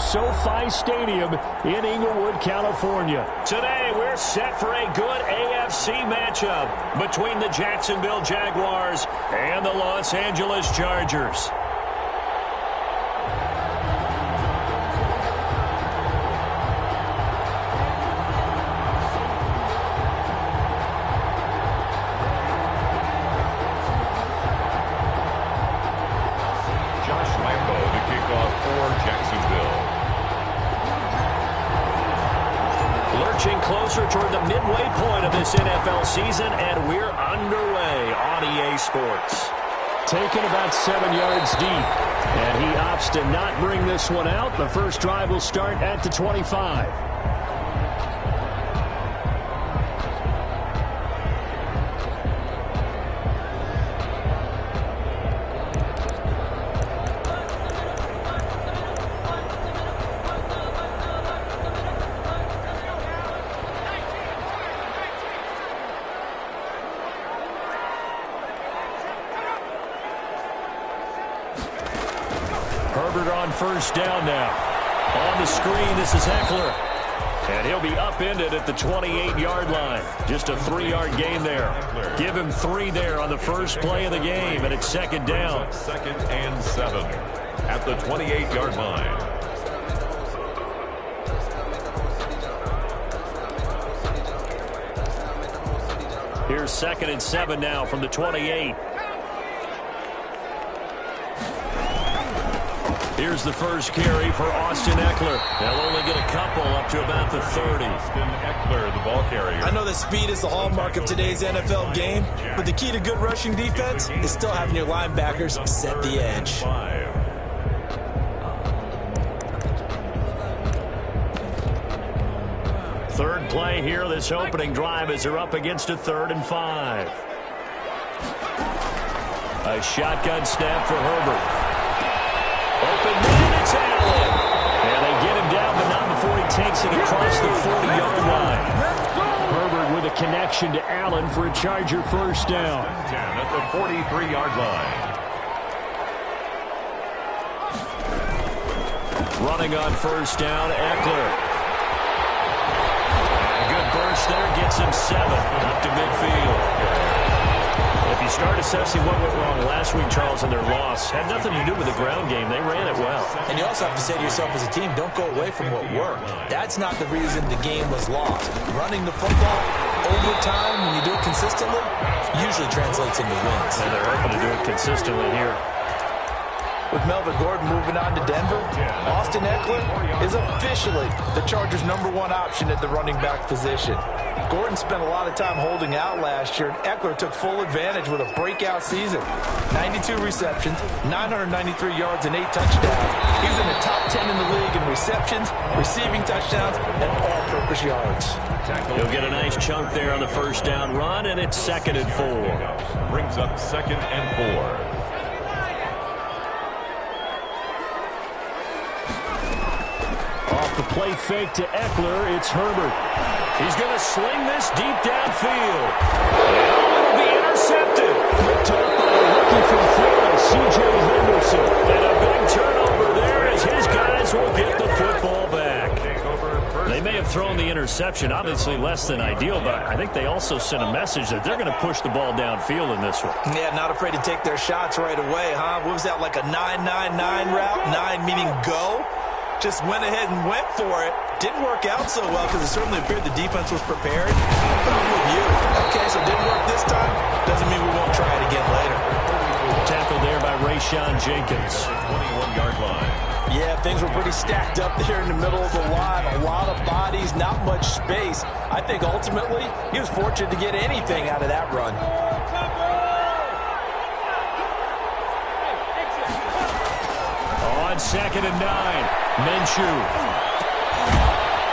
SoFi Stadium in Inglewood, California. Today, we're set for a good AFC matchup between the Jacksonville Jaguars and the Los Angeles Chargers. Closer toward the midway point of this NFL season, and we're underway on EA Sports. Taken about 7 yards deep, and he opts to not bring this one out. The first drive will start at the 25. Herbert on first down now. On the screen, this is Eckler. And he'll be upended at the 28-yard line. Just a 3-yard gain there. Give him 3 there on the first play of the game, and it's second down. 2nd and 7 at the 28-yard line. Here's 2nd and 7 now from the 28. Here's the first carry for Austin Eckler. They'll only get a couple up to about the 30. Austin Eckler, the ball carrier. I know that speed is the hallmark of today's NFL game, but the key to good rushing defense is still having your linebackers set the edge. 5. Third play here, this opening drive as they're up against a 3rd and 5. A shotgun snap for Herbert. Open man, it's Allen. And they get him down, but not before he takes it across the 40-yard line. Herbert with a connection to Allen for a Charger first down. 10 at the 43-yard line. Running on first down, Eckler. A good burst there, gets him 7 up to midfield. If you start assessing what went wrong last week, Charles, in their loss, had nothing to do with the ground game. They ran it well. And you also have to say to yourself as a team, don't go away from what worked. That's not the reason the game was lost. Running the football over time, when you do it consistently, usually translates into wins. And they're hoping to do it consistently here. With Melvin Gordon moving on to Denver, Austin Eckler is officially the Chargers' #1 option at the running back position. Gordon spent a lot of time holding out last year, and Eckler took full advantage with a breakout season. 92 receptions, 993 yards, and 8 touchdowns. He's in the top 10 in the league in receptions, receiving touchdowns, and all-purpose yards. He'll get a nice chunk there on the first down run, and it's 2nd and 4. Brings up 2nd and 4. Off the play fake to Eckler, it's Herbert. He's going to sling this deep downfield. And it'll be intercepted. Picked up by a rookie from Florida, C.J. Henderson. And a big turnover there as his guys will get the football back. They may have thrown the interception, obviously less than ideal, but I think they also sent a message that they're going to push the ball downfield in this one. Yeah, not afraid to take their shots right away, huh? What was that, like a 9-9-9 route? 9 meaning go? Just went ahead and went for it. Didn't work out so well because it certainly appeared the defense was prepared. But I'm with you. Okay, so it didn't work this time. Doesn't mean we won't try it again later. Tackled there by Rayshon Jenkins. 21-yard line. Yeah, things were pretty stacked up there in the middle of the line. A lot of bodies, not much space. I think ultimately he was fortunate to get anything out of that run. On 2nd and 9. Minshew.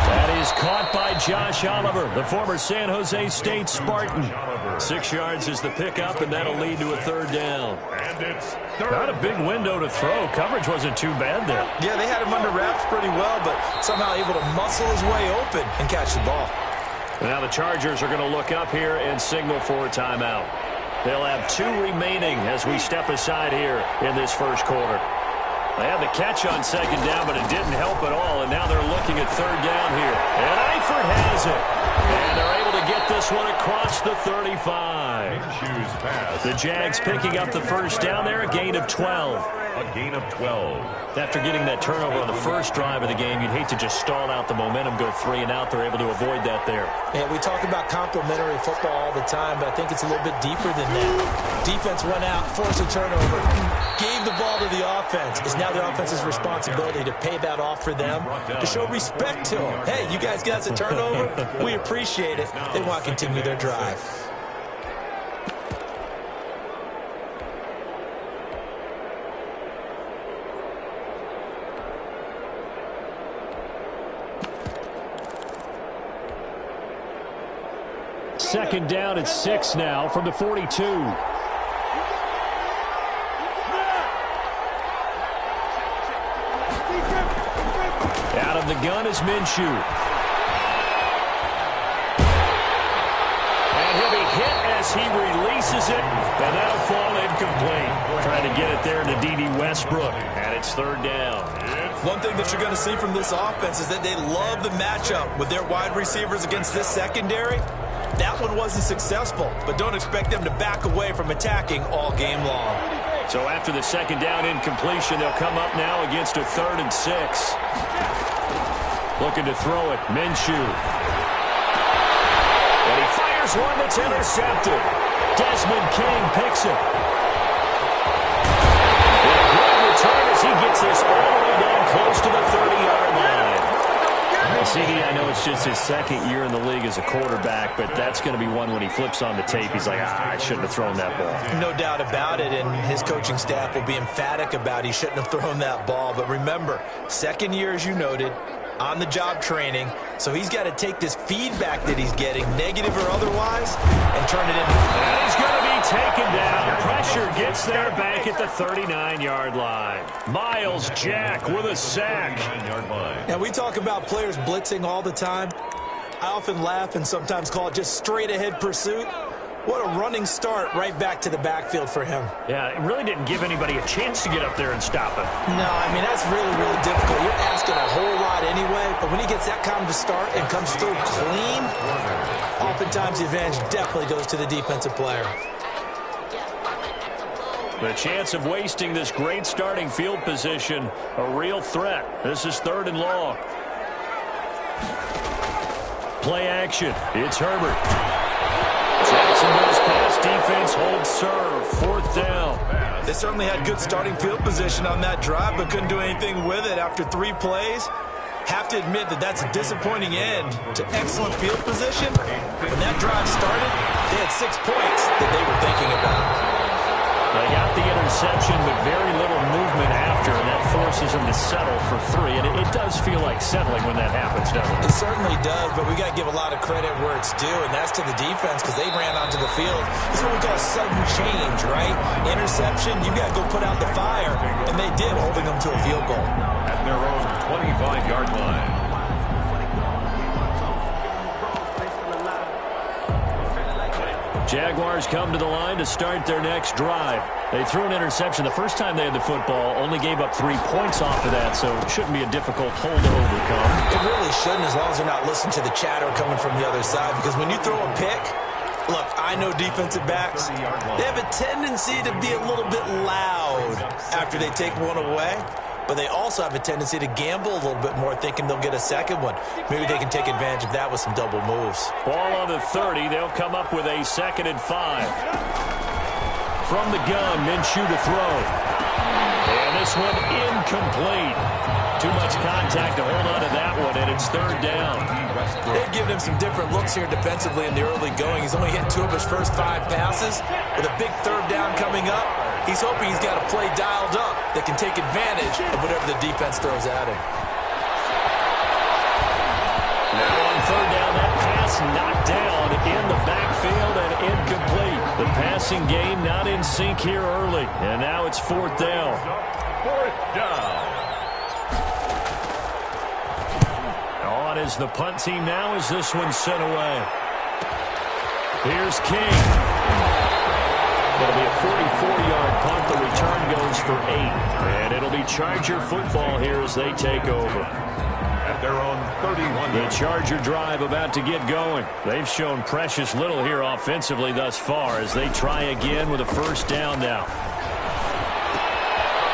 That is caught by Josh Oliver, the former San Jose State Spartan. 6 yards is the pickup, and that'll lead to a 3rd down. And it's Not a big window to throw. Coverage wasn't too bad there. Yeah, they had him under wraps pretty well, but somehow able to muscle his way open and catch the ball. Now the Chargers are going to look up here and signal for a timeout. They'll have 2 remaining as we step aside here in this first quarter. They had the catch on 2nd down, but it didn't help at all. third down here. And Eifert has it. And they're able to get this one across the 35. The Jags picking up the first down there, a gain of 12. A gain of 12. After getting that turnover on the first drive of the game, you'd hate to just stall out the momentum, go 3 and out. They're able to avoid that there. Yeah, we talk about complementary football all the time, but I think it's a little bit deeper than that. Defense went out, forced a turnover, gave the ball to the offense. It's now the offense's responsibility to pay that off for them, to show respect to them. Hey, you guys got us a turnover? We appreciate it. They want to continue their drive. Second down at 6 now from the 42. Out of the gun is Minshew. And he'll be hit as he releases it, and that'll fall incomplete. Trying to get it there to D.D. Westbrook, and it's third down. One thing that you're going to see from this offense is that they love the matchup with their wide receivers against this secondary. That one wasn't successful, but don't expect them to back away from attacking all game long. So after the second down incompletion, they'll come up now against a 3rd and 6. Looking to throw it, Minshew. And he fires one that's intercepted. Desmond King picks it. And a great return as he gets this all the way down close to the 30-yard line. CD, I know it's just his second year in the league as a quarterback, but that's going to be one when he flips on the tape. He's like, I shouldn't have thrown that ball. No doubt about it, and his coaching staff will be emphatic about he shouldn't have thrown that ball. But remember, second year, as you noted, on-the-job training, so he's got to take this feedback that he's getting, negative or otherwise, and turn it into... And he's going to be taken down. Pressure gets there back at the 39-yard line. Miles Jack with a sack. Now, we talk about players blitzing all the time. I often laugh and sometimes call it just straight-ahead pursuit. What a running start right back to the backfield for him. Yeah, it really didn't give anybody a chance to get up there and stop him. No, I mean, that's really, really difficult. You're asking a whole lot anyway, but when he gets that kind of a start and comes through clean, oftentimes the advantage definitely goes to the defensive player. The chance of wasting this great starting field position, a real threat. This is 3rd and long. Play action. It's Herbert. Jacksonville's pass defense holds serve. 4th down. They certainly had good starting field position on that drive, but couldn't do anything with it after 3 plays. Have to admit that that's a disappointing end to excellent field position. When that drive started, they had 6 points that they were thinking about. They got the interception, but very little movement after, and that forces them to settle for 3. And it does feel like settling when that happens, doesn't it? It certainly does, but we got to give a lot of credit where it's due, and that's to the defense because they ran onto the field. This is what we call sudden change, right? Interception, you got to go put out the fire, and they did, holding them to a field goal. At their own 25-yard line. Jaguars come to the line to start their next drive. They threw an interception the first time they had the football, only gave up 3 points off of that, so it shouldn't be a difficult hole to overcome. It really shouldn't, as long as they're not listening to the chatter coming from the other side, because when you throw a pick, look, I know defensive backs, they have a tendency to be a little bit loud after they take one away. But they also have a tendency to gamble a little bit more, thinking they'll get a second one. Maybe they can take advantage of that with some double moves. Ball on the 30. They'll come up with a 2nd and 5. From the gun, Minshew to throw. And this one incomplete. Too much contact to hold on to that one, and it's 3rd down. They've given him some different looks here defensively in the early going. He's only hit 2 of his first 5 passes. With a big 3rd down coming up, he's hoping he's got a play dialed up that can take advantage of whatever the defense throws at him. Now on 3rd down, that pass knocked down in the backfield and incomplete. The passing game not in sync here early. And now it's 4th down. 4th down. On is the punt team now as this one's sent away. Here's King. It'll be a 44-yard punt. The return goes for 8. And it'll be Charger football here as they take over. At their own The Charger drive about to get going. They've shown precious little here offensively thus far as they try again with a first down now.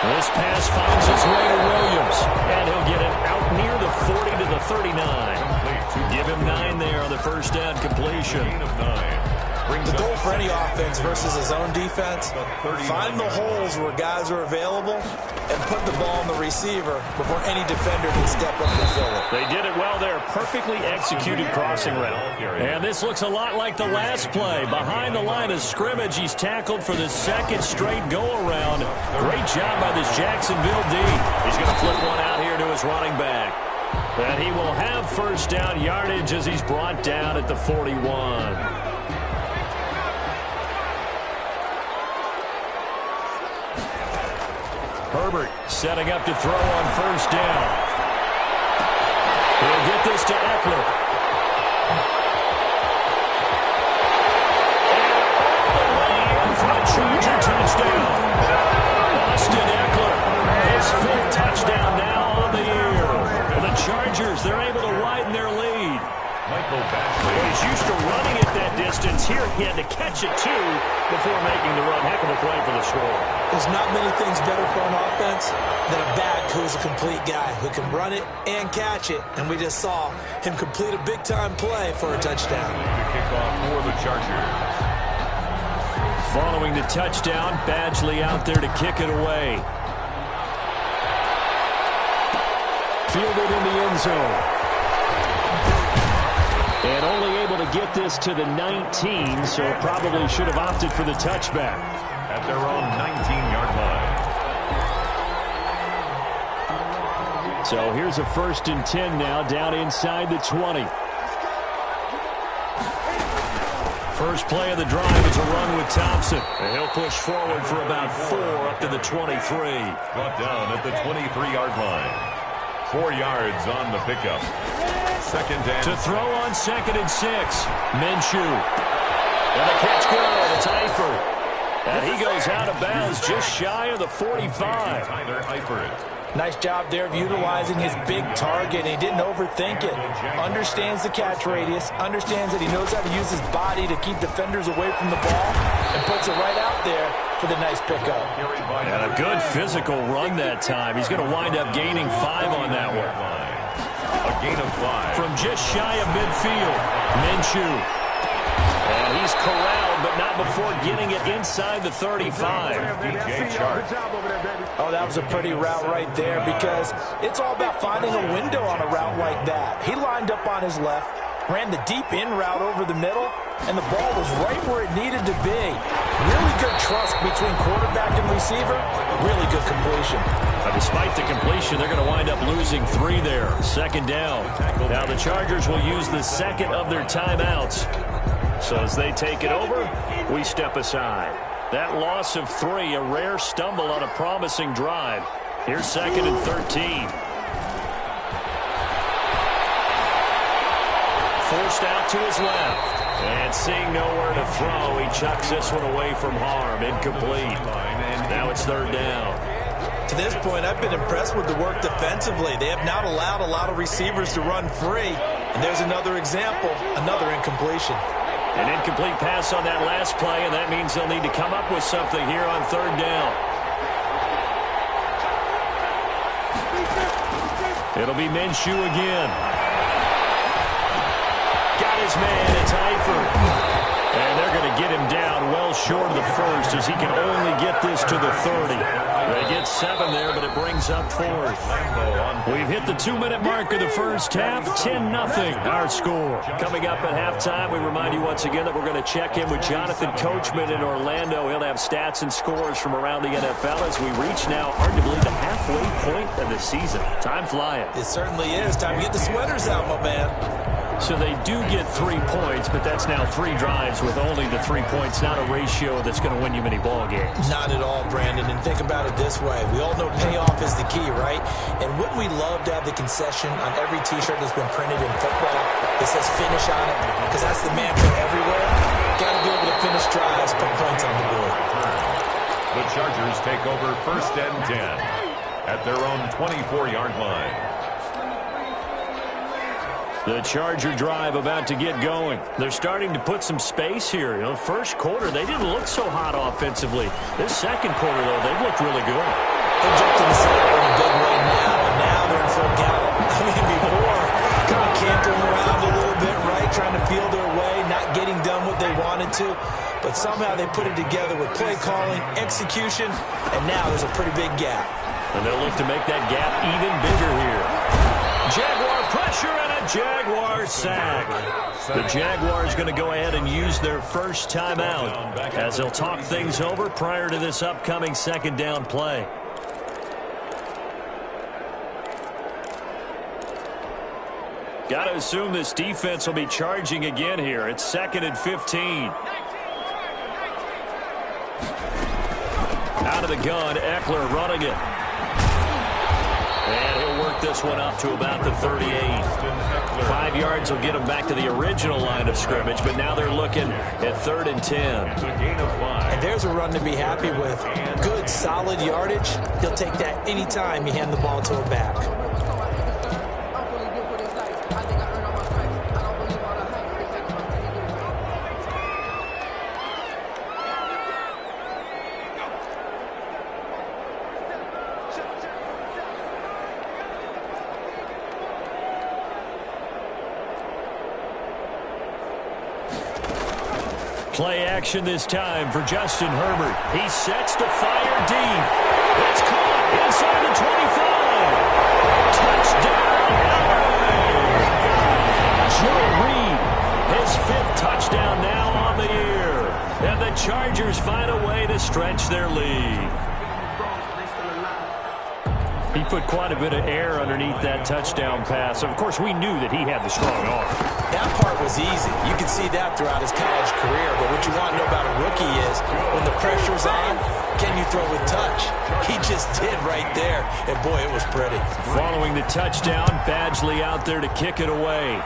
This pass finds its way to Williams, and he'll get it out near the 40 to the 39. Give him 9 there on the first down completion. The goal for any offense versus his own defense, find the holes where guys are available and put the ball on the receiver before any defender can step up and fill it. They did it well there. Perfectly executed crossing route. And this looks a lot like the last play. Behind the line of scrimmage, he's tackled for the second straight go-around. Great job by this Jacksonville D. He's going to flip one out here to his running back. And he will have first down yardage as he's brought down at the 41. Herbert setting up to throw on first down. He'll get this to Eckler. And all the way in for a Charger touchdown. Austin Eckler, his 5th touchdown now on the year. The Chargers, they're able to widen their lead. He's used to running at that distance. Here he had to catch it, too, before making the run. Heck of a play for the score. There's not many things better for an offense than a back who's a complete guy who can run it and catch it. And we just saw him complete a big-time play for a touchdown. The kickoff for the Chargers. Following the touchdown, Badgley out there to kick it away. Fielded in the end zone. And only able to get this to the 19, so probably should have opted for the touchback. At their own 19-yard line. So here's a 1st and 10 now, down inside the 20. First play of the drive is a run with Thompson. And he'll push forward for about 4 up to the 23. Brought down at the 23-yard line. 4 yards on the pickup. Second down. To throw on 2nd and 6. Minshew. And the catch good. It's Eifert. And he goes out of bounds just shy of the 45. Tyler Eifert. Nice job there of utilizing his big target. He didn't overthink it. Understands the catch radius. Understands that he knows how to use his body to keep defenders away from the ball. And puts it right out there for the nice pickup. And a good physical run that time. He's going to wind up gaining 5 on that one. A gain of 5. From just shy of midfield, Minshew. And he's corralled, but not before getting it inside the 35. DJ Chark. Oh, that was a pretty route right there because it's all about finding a window on a route like that. He lined up on his left, ran the deep in route over the middle, and the ball was right where it needed to be. Really good trust between quarterback and receiver. Really good completion. Despite the completion, they're going to wind up losing 3 there. 2nd down. Now the Chargers will use the 2nd of their timeouts. So as they take it over, we step aside. That loss of 3, a rare stumble on a promising drive. Here's 2nd and 13. Forced out to his left. And seeing nowhere to throw, he chucks this one away from harm. Incomplete. Now it's 3rd down. To this point, I've been impressed with the work defensively. They have not allowed a lot of receivers to run free. And there's another example, another incompletion. An incomplete pass on that last play, and that means they'll need to come up with something here on 3rd down. It'll be Minshew again. Got his man, it's Eifert. And they're going to get him down well short of the 1st as he can only get this to the 30. They get 7 there, but it brings up 4th. We've hit the 2-minute mark of the first half. 10-0 our score. Coming up at halftime, we remind you once again that we're going to check in with Jonathan Coachman in Orlando. He'll have stats and scores from around the NFL as we reach now arguably the halfway point of the season. Time flying. It certainly is. Time to get the sweaters out, my man. So they do get 3 points, but that's now 3 drives with only the 3 points, not a ratio that's going to win you many ball games. Not at all, Brandon. And think about it this way. We all know payoff is the key, right? And wouldn't we love to have the concession on every T-shirt that's been printed in football that says finish on it? Because that's the mantra everywhere. Got to be able to finish drives, put points on the board. The Chargers take over 1st and 10 at their own 24-yard line. The Charger drive about to get going. They're starting to put some space here. You know, first quarter, they didn't look so hot offensively. This second quarter, though, they've looked really good. Injecting the sideline in a big way now, and now they're in full gallop. I mean, before, kind of cantering around a little bit, right, trying to feel their way, not getting done what they wanted to. But somehow they put it together with play calling, execution, and now there's a pretty big gap. And they'll look to make that gap even bigger here. Jaguar pressure and a Jaguar sack. The Jaguars going to go ahead and use their first timeout as they'll talk things over prior to this upcoming second down play. Got to assume this defense will be charging again here. It's 2nd and 15. Out of the gun, Eckler running it. And he'll work this one up to about the 38. 5 yards will get them back to the original line of scrimmage, but now they're looking at 3rd and 10. And there's a run to be happy with. Good, solid yardage. He'll take that anytime you hand the ball to a back. Play action this time for Justin Herbert. He sets to fire deep. It's caught inside the 25. Touchdown, Joe Reed. His 5th touchdown now on the year. And the Chargers find a way to stretch their lead. He put quite a bit of air underneath that touchdown pass. Of course, we knew that he had the strong arm. That part was easy. You can see that throughout his college career. But what you want to know about a rookie is when the pressure's on, can you throw with touch? He just did right there. And, boy, it was pretty. Following the touchdown, Badgley out there to kick it away.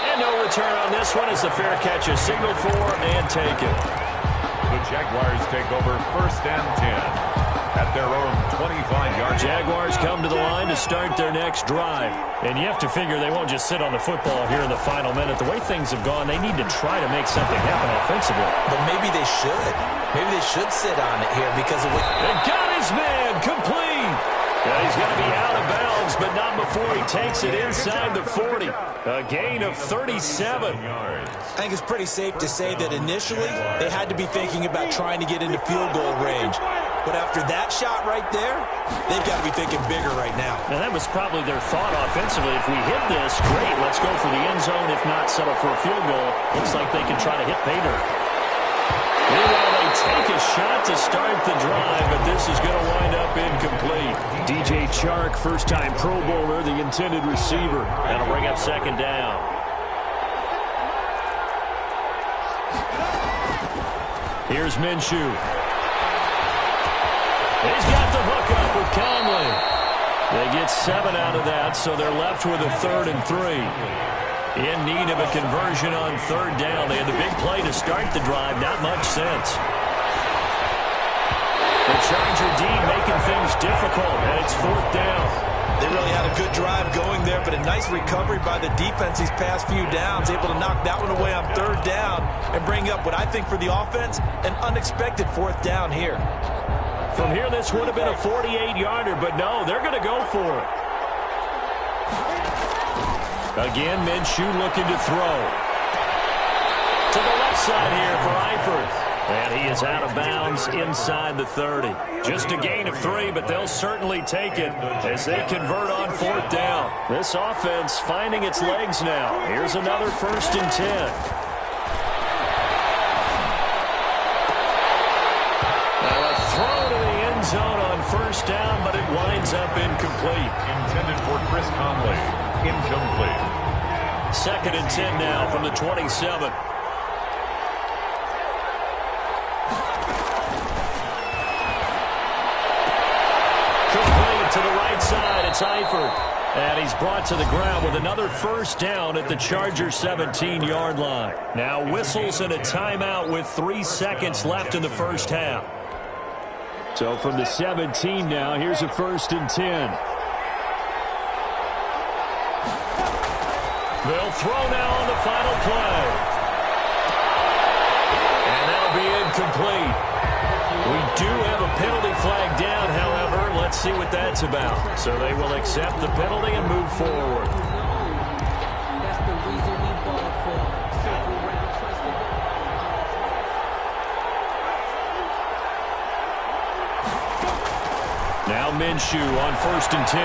And no return on this one as the fair catch is signaled for and taken. The Jaguars take over 1st and 10. At their own 25-yard. Jaguars come to the line to start their next drive. And you have to figure they won't just sit on the football here in the final minute. The way things have gone, they need to try to make something happen offensively. But maybe they should. Maybe they should sit on it here because of what... They got his man complete. Yeah, he's going to be out of bounds, but not before he takes it inside the 40. A gain of 37. I think it's pretty safe to say that initially they had to be thinking about trying to get into field goal range. But after that shot right there, they've got to be thinking bigger right now. And that was probably their thought offensively. If we hit this, great, let's go for the end zone. If not, settle for a field goal. Looks like they can try to hit pay dirt. Meanwhile, they take a shot to start the drive, but this is going to wind up incomplete. DJ Chark, first-time Pro Bowler, the intended receiver. That'll bring up 2nd down. Here's Minshew. He's got the hook up with Conley. They get 7 out of that, so they're left with a 3rd and 3. In need of a conversion on 3rd down. They had the big play to start the drive. Not much sense. The Charger D making things difficult, and it's 4th down. They really had a good drive going there, but a nice recovery by the defense these past few downs, able to knock that one away on 3rd down and bring up what I think for the offense, an unexpected 4th down here. From here, this would have been a 48-yarder, but no, they're going to go for it. Again, Minshew looking to throw. To the left side here for Eifert. And he is out of bounds inside the 30. Just a gain of 3, but they'll certainly take it as they convert on 4th down. This offense finding its legs now. Here's another 1st and 10. Zone on 1st down, but it winds up incomplete. Intended for Chris Conley. Incomplete. 2nd and 10 now from the 27. Complete to the right side. It's Eifert. And he's brought to the ground with another 1st down at the Chargers' 17-yard line. Now whistles and a timeout with 3 seconds left in the first half. So from the 17 now, here's a 1st and 10. They'll throw now on the final play. And that'll be incomplete. We do have a penalty flag down, however. Let's see what that's about. So they will accept the penalty and move forward. Now Minshew on 1st and 10.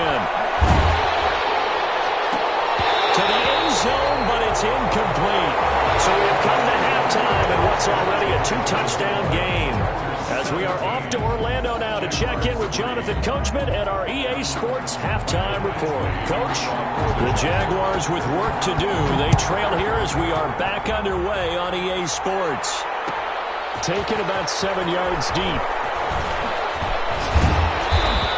To the end zone, but it's incomplete. So we have come to halftime in what's already a 2-touchdown game. As we are off to Orlando now to check in with Jonathan Coachman at our EA Sports Halftime Report. Coach, the Jaguars with work to do. They trail here as we are back underway on EA Sports. Taken about 7 yards deep.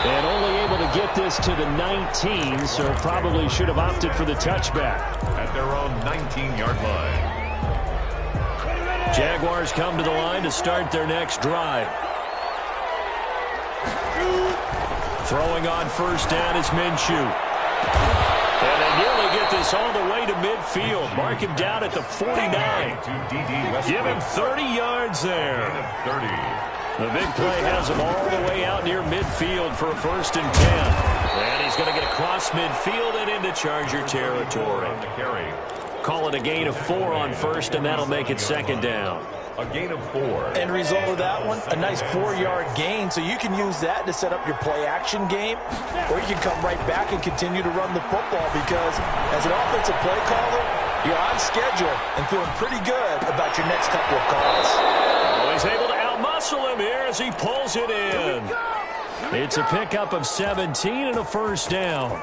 And only able to get this to the 19, so probably should have opted for the touchback. At their own 19-yard line. Jaguars come to the line to start their next drive. Throwing on 1st down is Minshew. And they nearly get this all the way to midfield. Mark him down at the 49. Give him 30 yards there. 30. The big play has him all the way out near midfield for a 1st and 10. And he's going to get across midfield and into Charger territory. Call it a gain of 4 on 1st, and that'll make it 2nd down. A gain of 4. End result of that one, a nice 4-yard gain. So you can use that to set up your play-action game, or you can come right back and continue to run the football because as an offensive play caller, you're on schedule and feeling pretty good about your next couple of calls. He's able to outmuscle him here as he pulls it in. It's a pickup of 17 and a 1st down.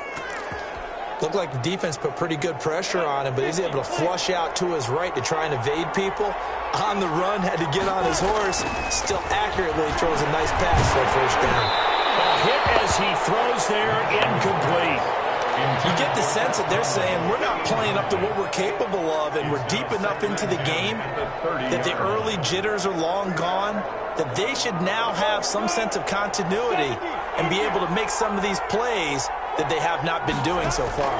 Looked like the defense put pretty good pressure on him, but he's able to flush out to his right to try and evade people. On the run, had to get on his horse. Still accurately throws a nice pass for a 1st down. A hit as he throws there, incomplete. You get the sense that they're saying we're not playing up to what we're capable of, and we're deep enough into the game that the early jitters are long gone, that they should now have some sense of continuity and be able to make some of these plays that they have not been doing so far.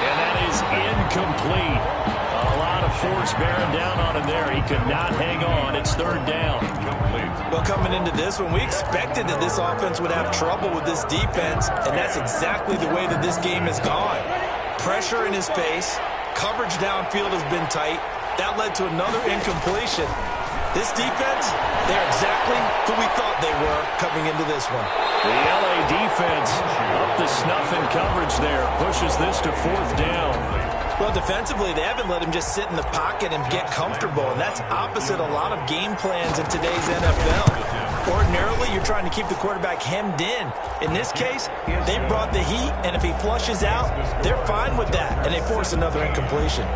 And that is incomplete. A lot of force bearing down on him there. He could not hang on. It's 3rd down. Well, coming into this one, we expected that this offense would have trouble with this defense, and that's exactly the way that this game has gone. Pressure in his face. Coverage downfield has been tight. That led to another incompletion. This defense, they're exactly who we thought they were coming into this one. The LA defense up the snuff in coverage there. Pushes this to 4th down. Well, defensively, they haven't let him just sit in the pocket and get comfortable, and that's opposite a lot of game plans in today's NFL. Ordinarily, you're trying to keep the quarterback hemmed in. In this case, they brought the heat, and if he flushes out, they're fine with that, and they force another incompletion.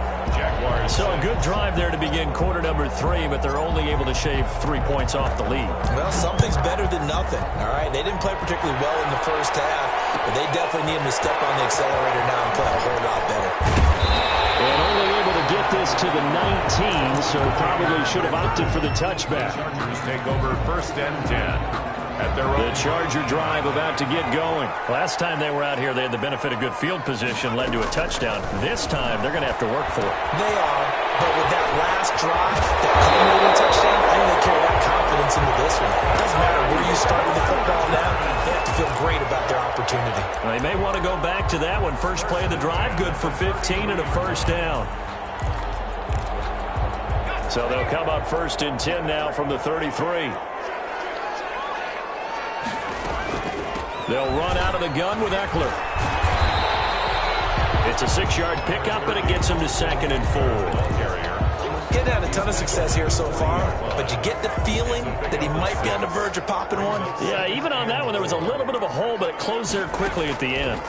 So a good drive there to begin quarter number 3, but they're only able to shave 3 points off the lead. Well, something's better than nothing, all right? They didn't play particularly well in the 1st half, but they definitely need him to step on the accelerator now and play a whole lot better. And only able to get this to the 19, so probably should have opted for the touchback. Chargers take over 1st and 10. The Charger drive about to get going. Last time they were out here, they had the benefit of good field position, led to a touchdown. This time, they're going to have to work for it. They are, but with that last drive, that culminating touchdown, I think they carry that confidence into this one. It doesn't matter where you start with the football now. They have to feel great about their opportunity. They may want to go back to that one. First play of the drive, good for 15 and a 1st down. So they'll come up 1st and 10 now from the 33. They'll run out of the gun with Eckler. It's a 6-yard pickup, but it gets him to 2nd and 4. Getting had a ton of success here so far, but you get the feeling that he might be on the verge of popping one. Yeah, even on that one, there was a little bit of a hole, but it closed there quickly at the end.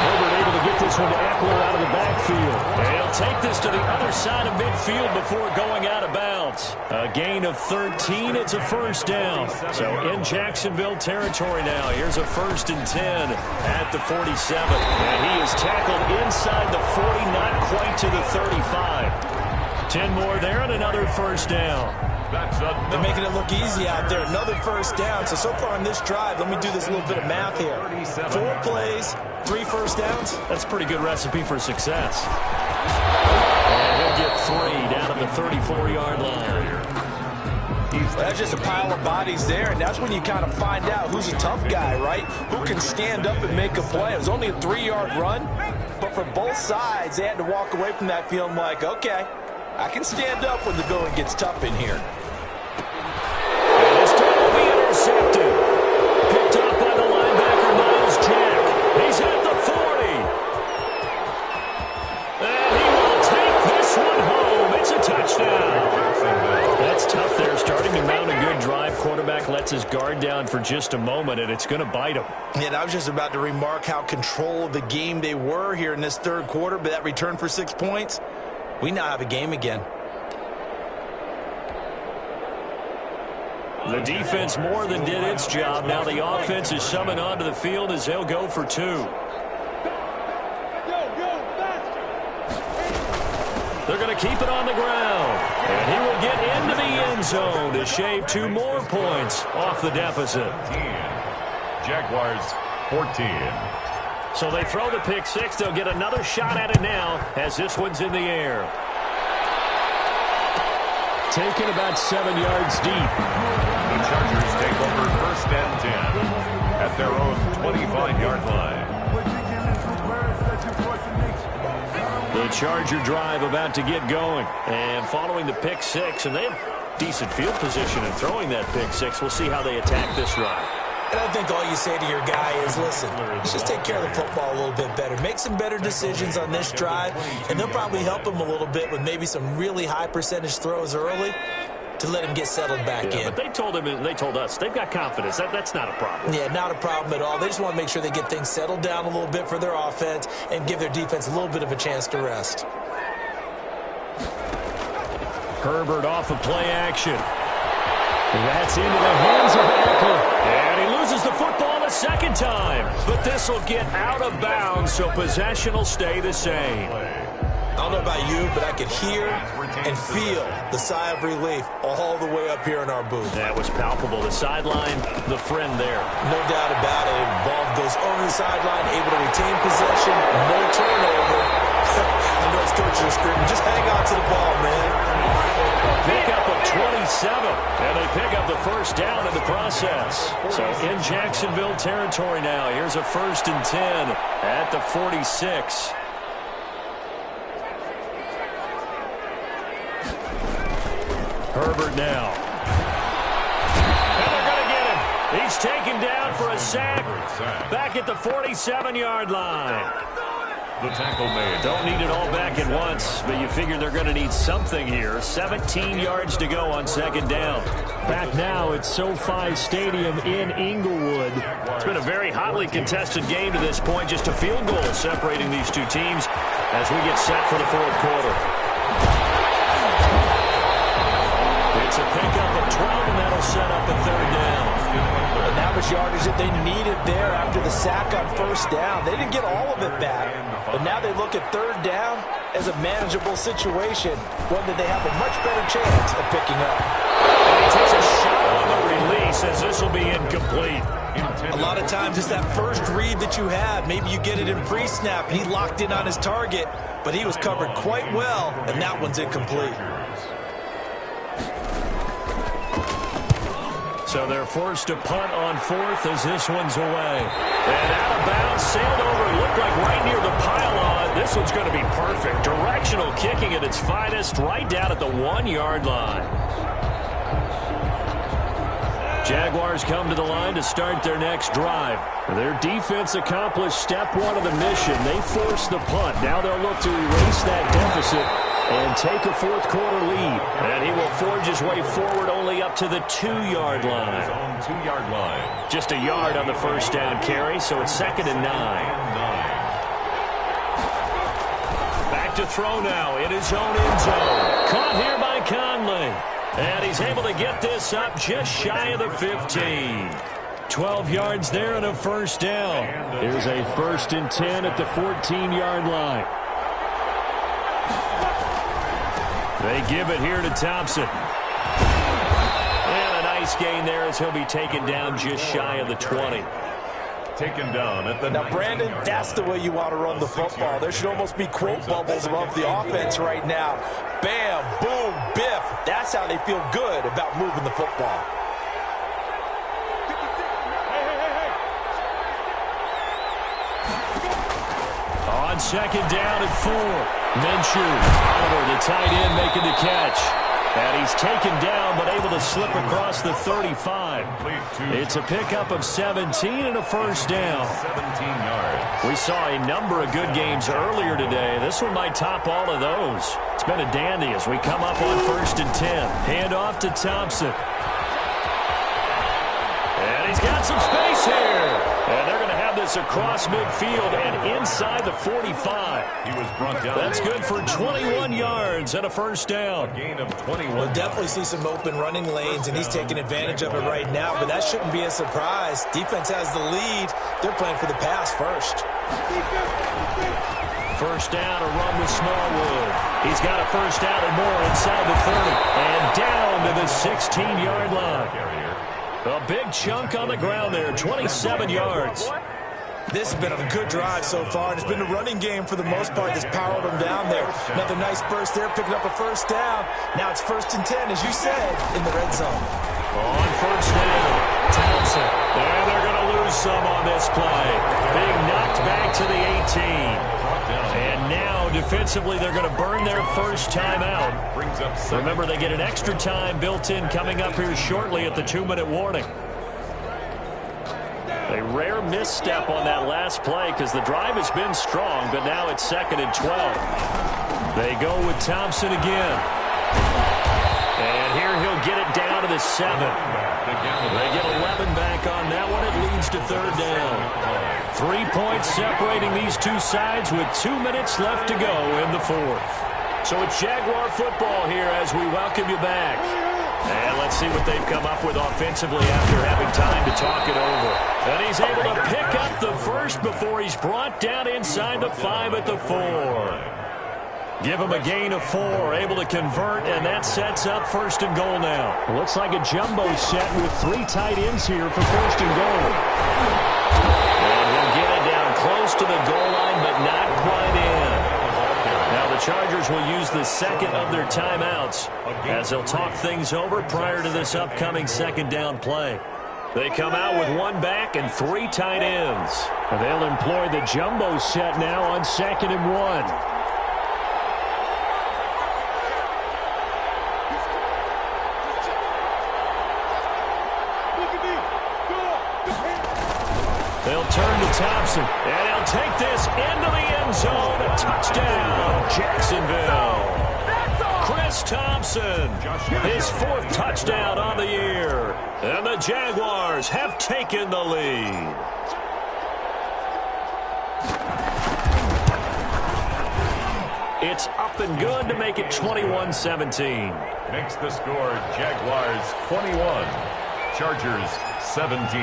Herbert able to get this one to Eckler out of the backfield. They'll take this to the other side of midfield before going out of bounds. A gain of 13. It's a 1st down. So in Jacksonville territory now. Here's a 1st and 10 at the 47. And he is tackled inside the 40, not quite to the 35. 10 more there and another first down. They're making it look easy out there. Another first down. So far on this drive, let me do this little bit of math here. 4 plays, 3 first downs. That's a pretty good recipe for success. And he'll get 3 down at the 34-yard line. That's just a pile of bodies there, and that's when you kind of find out who's a tough guy, right? Who can stand up and make a play. It was only a 3-yard run, but for both sides, they had to walk away from that feeling like, okay, I can stand up when the going gets tough in here. And this time will be intercepted. Picked up by the linebacker, Miles Jack. He's at the 40. And he will take this one home. It's a touchdown. That's tough there, starting to mount a good drive. Quarterback lets his guard down for just a moment, and it's going to bite him. And I was just about to remark how control of the game they were here in this third quarter, but that return for 6 points, we now have a game again. The defense more than did its job. Now the offense is summoned onto the field as they'll go for 2. They're going to keep it on the ground. And he will get into the end zone to shave 2 more points off the deficit. Jaguars 14. So they throw the pick 6. They'll get another shot at it now as this one's in the air. Taken about 7 yards deep. The Chargers take over 1st and 10 at their own 25-yard line. The Charger drive about to get going. And following the pick 6, and they have decent field position in throwing that pick 6. We'll see how they attack this drive. And I think all you say to your guy is, listen, let's just take care of the football a little bit better. Make some better decisions on this drive, and they'll probably help him a little bit with maybe some really high percentage throws early to let him get settled back in. But they told him, and they told us, they've got confidence. That's not a problem. Yeah, not a problem at all. They just want to make sure they get things settled down a little bit for their offense and give their defense a little bit of a chance to rest. Herbert off of play action. That's into the hands of Eckler. And he loses the football the second time. But this will get out of bounds, so possession will stay the same. I don't know about you, but I could hear and feel the sigh of relief all the way up here in our booth. That was palpable. The sideline, the friend there. No doubt about it. Ball goes over the sideline, able to retain possession, no turnover. I know his coaches are screaming, just hang on to the ball, man. Pickup of 27, and they pick up the first down in the process. So in Jacksonville territory now. Here's a 1st and 10 at the 46. Herbert now. And they're going to get him. He's taken down for a sack back at the 47-yard line. The tackle made. Don't need it all back at once, but you figure they're going to need something here. 17 yards to go on 2nd down. Back now at SoFi Stadium in Inglewood. It's been a very hotly contested game to this point. Just a field goal separating these two teams as we get set for the 4th quarter. It's a pickup of 12, and that'll set up a 3rd down. And that was yardage that they needed there after the sack on 1st down. They didn't get all of it back, but now they look at 3rd down as a manageable situation, one that they have a much better chance of picking up. And he takes a shot on the release as this will be incomplete. A lot of times it's that first read that you have. Maybe you get it in pre-snap, and he locked in on his target, but he was covered quite well, and that one's incomplete. So they're forced to punt on 4th as this one's away. And out of bounds, sailed over, looked like right near the pylon. This one's going to be perfect. Directional kicking at its finest, right down at the 1-yard line. Jaguars come to the line to start their next drive. Their defense accomplished step 1 of the mission. They forced the punt. Now they'll look to erase that deficit and take a 4th quarter lead. And he will forge his way forward only up to the 2-yard line. His own 2-yard line. Just a yard on the 1st down carry, so it's 2nd and 9. Back to throw now in his own end zone. Caught here by Conley. And he's able to get this up just shy of the 15. 12 yards there and a 1st down. Here's a 1st and 10 at the 14-yard line. They give it here to Thompson. And a nice gain there as he'll be taken down just shy of the 20. Taken down at the Now, Brandon, that's the way you want to run the football. There should almost be quote bubbles above the offense right now. Bam, boom, biff. That's how they feel good about moving the football. On second down and 4. Minshew, Oliver, the tight end, making the catch. And he's taken down, but able to slip across the 35. It's a pickup of 17 and a first down. 17 yards. We saw a number of good games earlier today. This one might top all of those. It's been a dandy as we come up on 1st and 10. Hand off to Thompson. And he's got some space here. And they're going to have this across midfield and inside the 45. He was brought down. That's good for 21 yards and a first down. A gain of 21. We'll definitely see some open running lanes, and he's taking advantage of it right now, but that shouldn't be a surprise. Defense has the lead. They're playing for the pass first. First down, a run with Smallwood. He's got a first down and more inside the 30. And down to the 16-yard line. A big chunk on the ground there, 27 yards. This has been a good drive so far, and it's been a running game for the most part that's powered them down there. Another nice burst there, picking up a first down. Now it's 1st and 10, as you said, in the red zone. On first down, Thompson. And they're going to lose some on this play. Being knocked back to the 18. And now, defensively, they're going to burn their first timeout. Remember, they get an extra time built in coming up here shortly at the 2-minute warning. A rare misstep on that last play because the drive has been strong, but now it's 2nd and 12. They go with Thompson again. And here he'll get it down to the 7. They get 11 back on that one. It leads to 3rd down. 3 points separating these two sides with 2 minutes left to go in the 4th. So it's Jaguar football here as we welcome you back. And let's see what they've come up with offensively after having time to talk it over. And he's able to pick up the first before he's brought down inside the 5 at the 4. Give him a gain of 4, able to convert, and that sets up 1st and goal now. Looks like a jumbo set with 3 tight ends here for 1st and goal. And he'll get it down close to the goal line, but not quite in. Now the Chargers will use the second of their timeouts as they'll talk things over prior to this upcoming 2nd down play. They come out with 1 back and 3 tight ends. And they'll employ the jumbo set now on 2nd and 1. They'll turn to Thompson, and he'll take this into the end zone. A touchdown, Jacksonville. Chris Thompson, his 4th touchdown on the year. And the Jaguars have taken the lead. It's up and good to make it 21-17. Makes the score Jaguars 21, Chargers 17.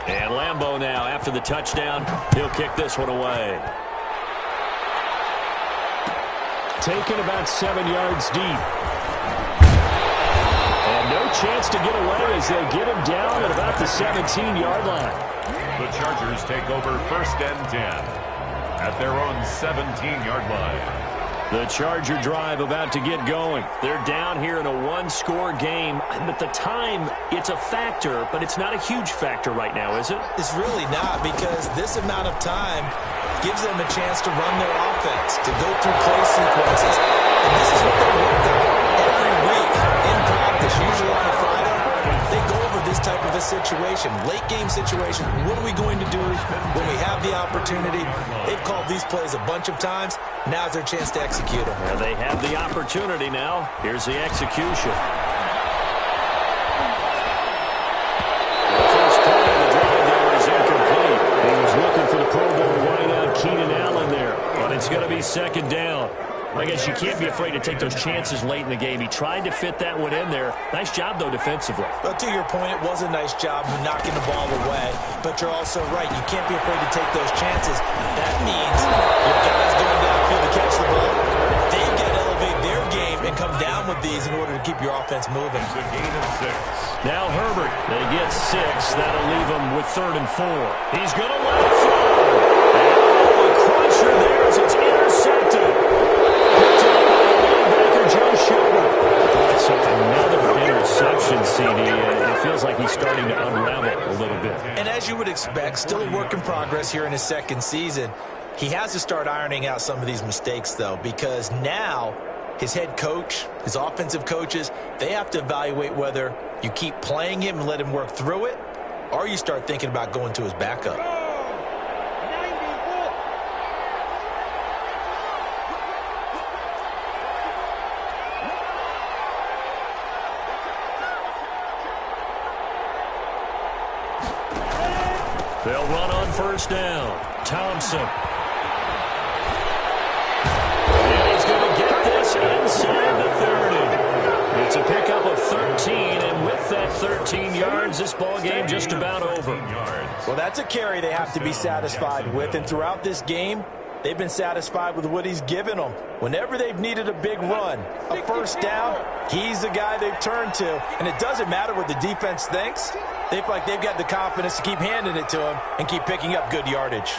And Lambeau now, after the touchdown, he'll kick this one away. Taken about 7 yards deep. And no chance to get away as they'll get him down at about the 17-yard line. The Chargers take over 1st and 10 at their own 17-yard line. The Charger drive about to get going. They're down here in a 1-score game. But the time, it's a factor, but it's not a huge factor right now, is it? It's really not, because this amount of time gives them a chance to run their offense, to go through play sequences. And this is what they work on every week in practice, usually on a Friday. They go over this type of a situation, late game situation. What are we going to do when we have the opportunity? They've called these plays a bunch of times. Now's their chance to execute them. Well, they have the opportunity now. Here's the execution. The first play of the drive there is incomplete. He was looking for the Pro Bowl wideout Keenan Allen there, but it's going to be 2nd down. I guess you can't be afraid to take those chances late in the game. He tried to fit that one in there. Nice job, though, defensively. But to your point, it was a nice job of knocking the ball away. But you're also right. You can't be afraid to take those chances. That means your guys going downfield to catch the ball. They've got to elevate their game with these in order to keep your offense moving. It's a gain of 6. Now Herbert, they get 6. That'll leave him with 3rd and 4. He's going to let it fly. And a cruncher there as it's intercepted. Picked up by the linebacker, Joe Schobert. So another interception, CD. It feels like he's starting to unravel a little bit. And as you would expect, still a work in progress here in his second season. He has to start ironing out some of these mistakes, though, because now his head coach, his offensive coaches, they have to evaluate whether you keep playing him and let him work through it, or you start thinking about going to his backup. They'll run on 1st down. Thompson. And he's going to get this inside the 30. It's a pickup of 13, and with that 13 yards, this ball game just about over. Well, that's a carry they have to be satisfied with, and throughout this game, they've been satisfied with what he's given them. Whenever they've needed a big run, a 1st down, he's the guy they've turned to. And it doesn't matter what the defense thinks. They feel like they've got the confidence to keep handing it to him and keep picking up good yardage.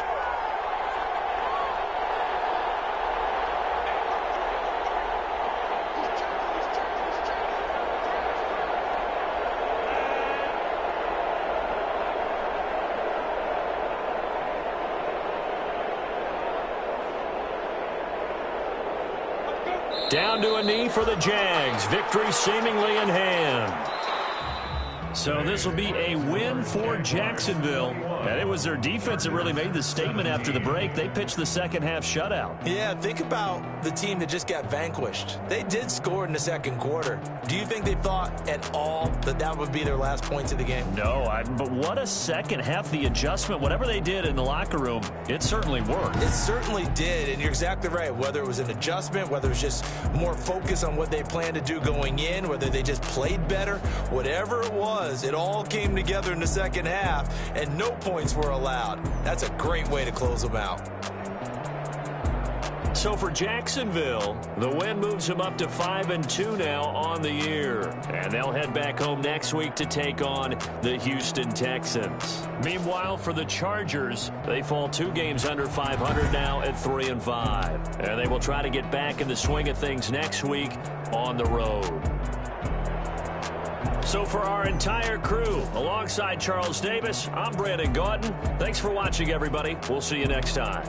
Down to a knee for the Jags. Victory seemingly in hand. So this will be a win for Jacksonville. And it was their defense that really made the statement after the break. They pitched the second half shutout. Yeah, think about the team that just got vanquished. They did score in the second quarter. Do you think they thought at all that that would be their last points of the game? No, but what a second half. The adjustment, whatever they did in the locker room, it certainly worked. It certainly did, and you're exactly right. Whether it was an adjustment, whether it was just more focus on what they planned to do going in, whether they just played better, whatever it was, it all came together in the second half, and no points were allowed. That's a great way to close them out. So for Jacksonville, the win moves them up to 5-2 now on the year. And they'll head back home next week to take on the Houston Texans. Meanwhile, for the Chargers, they fall 2 games under 500 now at 3-5. And they will try to get back in the swing of things next week on the road. So for our entire crew, alongside Charles Davis, I'm Brandon Gaudin. Thanks for watching, everybody. We'll see you next time.